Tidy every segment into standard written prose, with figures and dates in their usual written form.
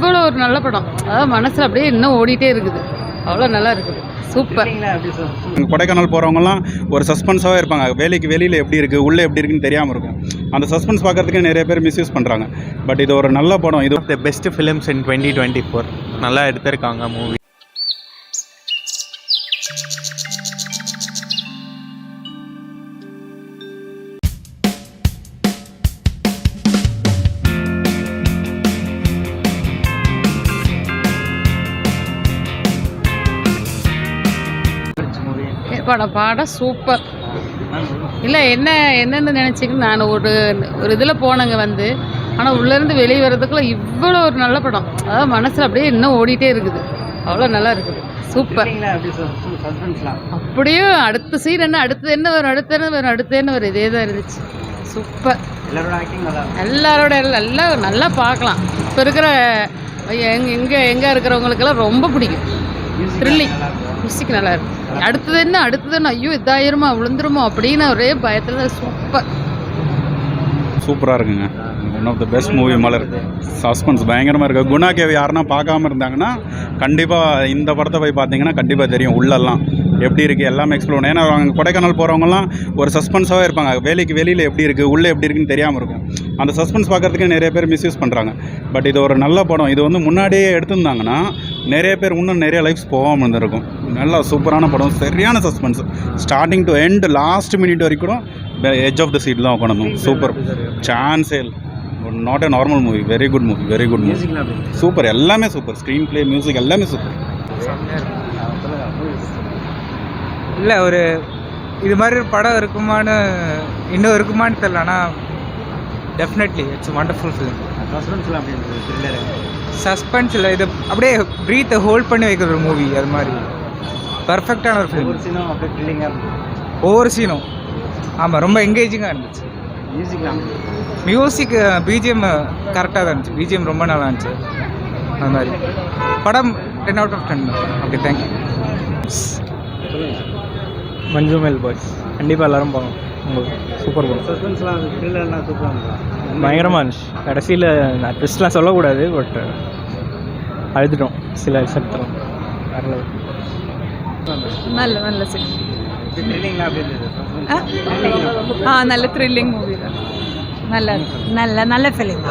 இவ்வளோ ஒரு நல்ல படம். அதாவது மனசில் அப்படியே இன்னும் ஓடிட்டே இருக்குது. அவ்வளோ நல்லா இருக்குது. சூப்பர். கொடைக்கானல் போகிறவங்கலாம் ஒரு சஸ்பென்ஸாகவே இருப்பாங்க. வேலைக்கு வெளியில் எப்படி இருக்குது, உள்ளே எப்படி இருக்குன்னு தெரியாமல் இருக்கும். அந்த சஸ்பென்ஸ் பார்க்கறதுக்கு நிறைய பேர் மிஸ்யூஸ் பண்ணுறாங்க. பட் இது ஒரு நல்ல படம். இது த பெஸ்ட் ஃபிலிம்ஸ் இன் 2024. நல்லா எடுத்திருக்காங்க மூவி. படம் சூப்பர். இல்லை என்னென்னு நினச்சிக்கின்னு நான் ஒரு இதில் போனேங்க வந்து. ஆனால் உள்ளேருந்து வெளியே வர்றதுக்குள்ள இவ்வளோ ஒரு நல்ல படம். அதாவது மனசில் அப்படியே இன்னும் ஓடிட்டே இருக்குது. அவ்வளோ நல்லா இருக்குது. சூப்பர். அப்படியே அடுத்த சீன் என்ன, அடுத்து என்ன வரும் இதே தான் இருந்துச்சு. சூப்பர். எல்லாரோட எல்லாம் நல்லா பார்க்கலாம். இப்போ இருக்கிற எங்கே இருக்கிறவங்களுக்கெல்லாம் ரொம்ப பிடிக்கும். த்ரில்லிங். மியூசிக் நல்லா இருக்கு. அடுத்தது என்ன ஐயோ இதாயிருமா விழுந்துருமோ அப்படின்னு ஒரே பயத்தில் தான். சூப்பராக இருக்குங்க. One of the best movie மலர். சஸ்பென்ஸ் பயங்கரமாக இருக்குது. குணா கேவ் யாருன்னா பார்க்காம இருந்தாங்கன்னா கண்டிப்பாக இந்த படத்தை போய் பார்த்தீங்கன்னா கண்டிப்பாக தெரியும் உள்ளெல்லாம் எப்படி இருக்குது எல்லாமே எக்ஸ்ப்ளோர் பண்ண. ஏன்னா அவங்க கொடைக்கானல் போகிறவங்கலாம் ஒரு சஸ்பென்ஸாகவே இருப்பாங்க. வேலைக்கு வெளியில் எப்படி இருக்குது, உள்ளே எப்படி இருக்குன்னு தெரியாமல் இருக்கும். அந்த சஸ்பென்ஸ் பார்க்கறதுக்கு நிறைய பேர் மிஸ்யூஸ் பண்ணுறாங்க. பட் இது ஒரு நல்ல படம். இது வந்து முன்னாடியே எடுத்திருந்தாங்கன்னா நிறைய பேர் இன்னும் நிறைய லைஃப்ஸ் போகாமல் இருந்திருக்கும். நல்லா சூப்பரான படம். சரியான suspense starting to end. Last minute வரைக்கும் கூட எட்ஜ் ஆஃப் த சீட் தான் உட்காந்து. சூப்பர். சான்ஸே not a normal movie. Very good movie. Super. எல்லாமே சூப்பர். ஸ்க்ரீன் பிளே, மியூசிக் எல்லாமே சூப்பர். இல்லை ஒரு இது மாதிரி ஒரு படம் இன்னும் இருக்குமான்னு தெரியல. ஆனால் definitely it's wonderful film. Suspense இல்லை, இது அப்படியே ப்ரீத்தை ஹோல்ட் பண்ணி வைக்கிற ஒரு மூவி. அது மாதிரி பர்ஃபெக்டான ஒரு ஃபிலிம். ஒவ்வொரு சீனும் ஆமாம் ரொம்ப என்கேஜிங்காக இருந்துச்சு. மியூசிக் பிஜிஎம் கரெக்டாக தான் இருந்துச்சு. பிஜிஎம் ரொம்ப நல்லா இருந்துச்சு. அது மாதிரி படம் 10 out of 10. Okay, thank you. Manjummel boys கண்டிப்பாக எல்லோரும் போகணும். உங்களுக்கு சூப்பர் படம். பயங்கரமாக இருந்துச்சு. கடைசியில் நான் ட்விஸ்ட்லாம் சொல்லக்கூடாது. பட் அழுதுட்டோம் சில விஷயத்தெல்லாம். நல்ல சார். நல்ல த்ரில்லிங் மூவி தான். நல்ல ஃபிலிம்.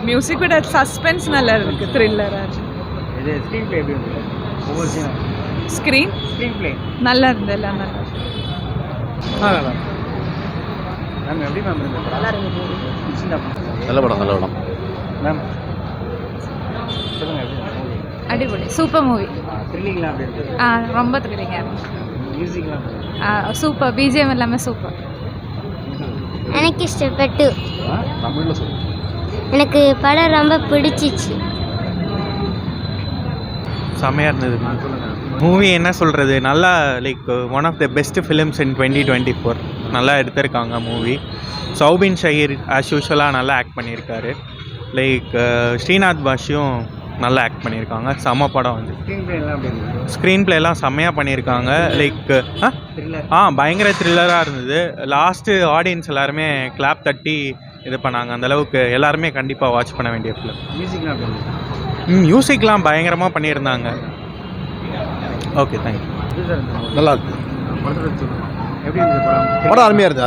மியூசிக் விட சஸ்பென்ஸ் நல்லா இருக்குது. த்ரில்லராக இருக்குது. ஸ்க்ரீன் பிளே நல்லா இருந்தது. எல்லாம் நல்ல படம். அடிப்பொலி. Super movie. ரொம்ப த்ரில்லிங்காக சூப்பர். பிஜிஎம் எல்லாமே சூப்பர். எனக்கு இஷ்டப்பட்டு எனக்கு படம் ரொம்ப பிடிச்சிச்சு. செம்மையாக இருந்தது மூவி. என்ன சொல்கிறது, நல்லா like one of the best films in 2024. நல்லா எடுத்திருக்காங்க மூவி. சௌபின் ஷஹீர் ஆஸ் யூஷுவலாக நல்லா ஆக்ட் பண்ணியிருக்காரு. லைக் ஸ்ரீநாத் பாஷியும் நல்லா ஆக்ட் பண்ணியிருக்காங்க. செம்ம படம் வந்து. ஸ்க்ரீன் பிளேலாம் செம்மையாக பண்ணியிருக்காங்க. லைக் பயங்கர த்ரில்லராக இருந்தது. லாஸ்ட்டு ஆடியன்ஸ் எல்லாருமே கிளாப் தட்டி இது பண்ணாங்க. அந்தளவுக்கு எல்லாருமே கண்டிப்பாக வாட்ச் பண்ண வேண்டிய ஃபிலிம். மியூசிக்லாம் பயங்கரமாக பண்ணியிருந்தாங்க. Okay, thank you. நல்லா இருக்கு. படம் அருமையாக இருந்தது.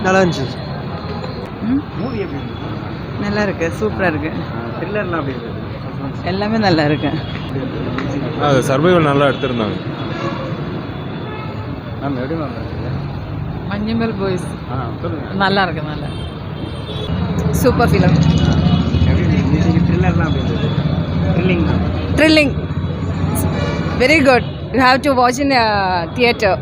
நல்லா இருந்துச்சு. நல்லா இருக்கு. சூப்பராக இருக்கு. எல்லாமே நல்லா இருக்கு. சர்வைவல் நல்லா எடுத்திருந்தாங்க. மஞ்சுமேல் பாய்ஸ் நல்லா இருக்கு. Super film. Thrilling very good. You have to watch in theatre.